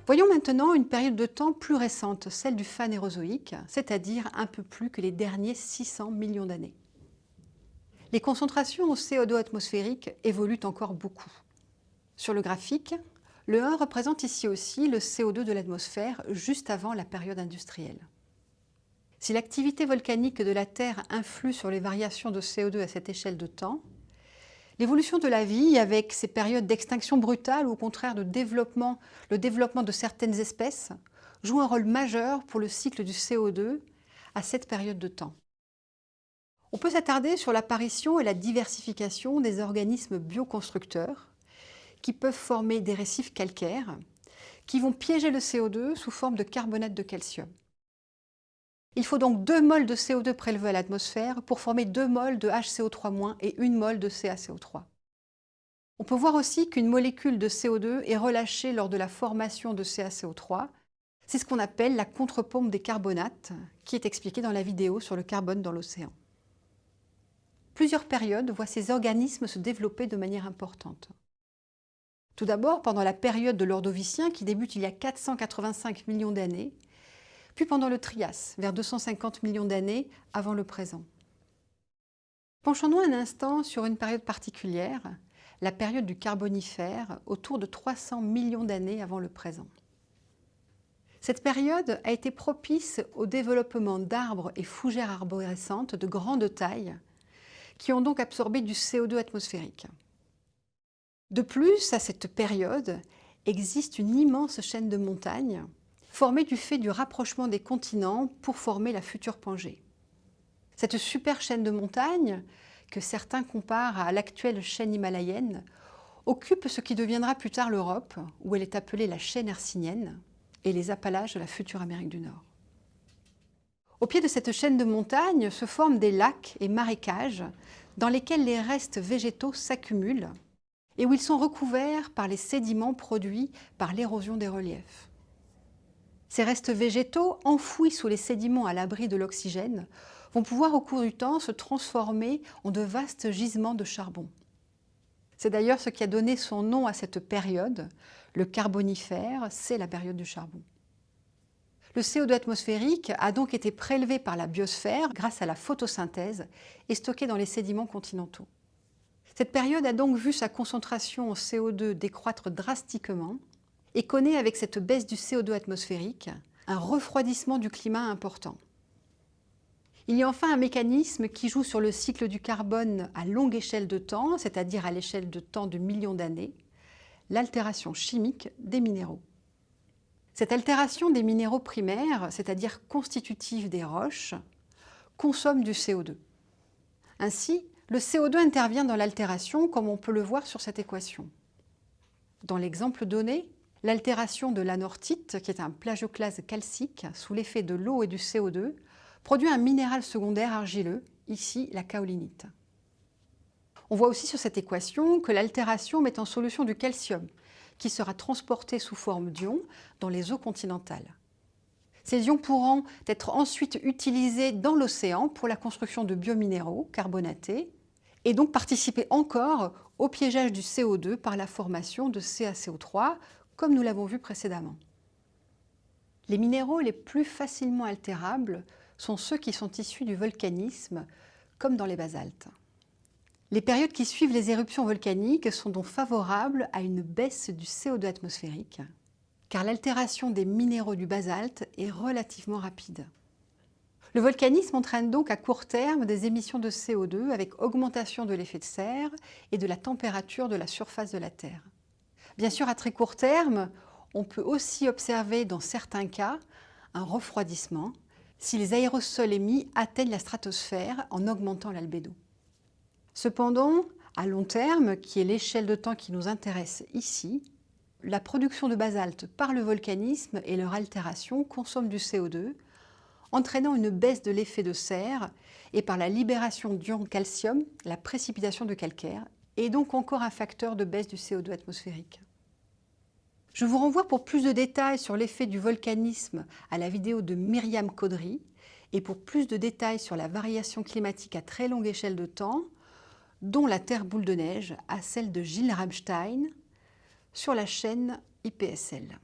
Voyons maintenant une période de temps plus récente, celle du Phanérozoïque, c'est-à-dire un peu plus que les derniers 600 millions d'années. Les concentrations au CO2 atmosphérique évoluent encore beaucoup. Sur le graphique, le 1 représente ici aussi le CO2 de l'atmosphère juste avant la période industrielle. Si l'activité volcanique de la Terre influe sur les variations de CO2 à cette échelle de temps, l'évolution de la vie, avec ses périodes d'extinction brutale ou au contraire le développement de certaines espèces, joue un rôle majeur pour le cycle du CO2 à cette période de temps. On peut s'attarder sur l'apparition et la diversification des organismes bioconstructeurs qui peuvent former des récifs calcaires qui vont piéger le CO2 sous forme de carbonate de calcium. Il faut donc 2 moles de CO2 prélevés à l'atmosphère pour former 2 moles de HCO3- et 1 mole de CaCO3. On peut voir aussi qu'une molécule de CO2 est relâchée lors de la formation de CaCO3. C'est ce qu'on appelle la contre-pompe des carbonates, qui est expliquée dans la vidéo sur le carbone dans l'océan. Plusieurs périodes voient ces organismes se développer de manière importante. Tout d'abord, pendant la période de l'Ordovicien, qui débute il y a 485 millions d'années, puis pendant le Trias, vers 250 millions d'années avant le présent. Penchons-nous un instant sur une période particulière, la période du Carbonifère, autour de 300 millions d'années avant le présent. Cette période a été propice au développement d'arbres et fougères arborescentes de grande taille, qui ont donc absorbé du CO2 atmosphérique. De plus, à cette période, existe une immense chaîne de montagnes formée du fait du rapprochement des continents pour former la future Pangée. Cette super chaîne de montagnes, que certains comparent à l'actuelle chaîne himalayenne, occupe ce qui deviendra plus tard l'Europe, où elle est appelée la chaîne hercynienne, et les Appalaches de la future Amérique du Nord. Au pied de cette chaîne de montagnes se forment des lacs et marécages dans lesquels les restes végétaux s'accumulent et où ils sont recouverts par les sédiments produits par l'érosion des reliefs. Ces restes végétaux, enfouis sous les sédiments à l'abri de l'oxygène, vont pouvoir au cours du temps se transformer en de vastes gisements de charbon. C'est d'ailleurs ce qui a donné son nom à cette période. Le Carbonifère, c'est la période du charbon. Le CO2 atmosphérique a donc été prélevé par la biosphère grâce à la photosynthèse et stocké dans les sédiments continentaux. Cette période a donc vu sa concentration en CO2 décroître drastiquement et connaît avec cette baisse du CO2 atmosphérique un refroidissement du climat important. Il y a enfin un mécanisme qui joue sur le cycle du carbone à longue échelle de temps, c'est-à-dire à l'échelle de temps de millions d'années, l'altération chimique des minéraux. Cette altération des minéraux primaires, c'est-à-dire constitutifs des roches, consomme du CO2. Ainsi, le CO2 intervient dans l'altération comme on peut le voir sur cette équation. Dans l'exemple donné, l'altération de l'anorthite, qui est un plagioclase calcique, sous l'effet de l'eau et du CO2, produit un minéral secondaire argileux, ici la kaolinite. On voit aussi sur cette équation que l'altération met en solution du calcium, qui sera transporté sous forme d'ions dans les eaux continentales. Ces ions pourront être ensuite utilisés dans l'océan pour la construction de biominéraux carbonatés et donc participer encore au piégeage du CO2 par la formation de CaCO3, comme nous l'avons vu précédemment. Les minéraux les plus facilement altérables sont ceux qui sont issus du volcanisme, comme dans les basaltes. Les périodes qui suivent les éruptions volcaniques sont donc favorables à une baisse du CO2 atmosphérique, car l'altération des minéraux du basalte est relativement rapide. Le volcanisme entraîne donc à court terme des émissions de CO2 avec augmentation de l'effet de serre et de la température de la surface de la Terre. Bien sûr, à très court terme, on peut aussi observer dans certains cas un refroidissement si les aérosols émis atteignent la stratosphère en augmentant l'albédo. Cependant, à long terme, qui est l'échelle de temps qui nous intéresse ici, la production de basalte par le volcanisme et leur altération consomment du CO2, entraînant une baisse de l'effet de serre et par la libération d'ions de calcium, la précipitation de calcaire, et donc encore un facteur de baisse du CO2 atmosphérique. Je vous renvoie pour plus de détails sur l'effet du volcanisme à la vidéo de Myriam Caudry et pour plus de détails sur la variation climatique à très longue échelle de temps, dont la Terre boule de neige, à celle de Gilles Rabstein sur la chaîne IPSL.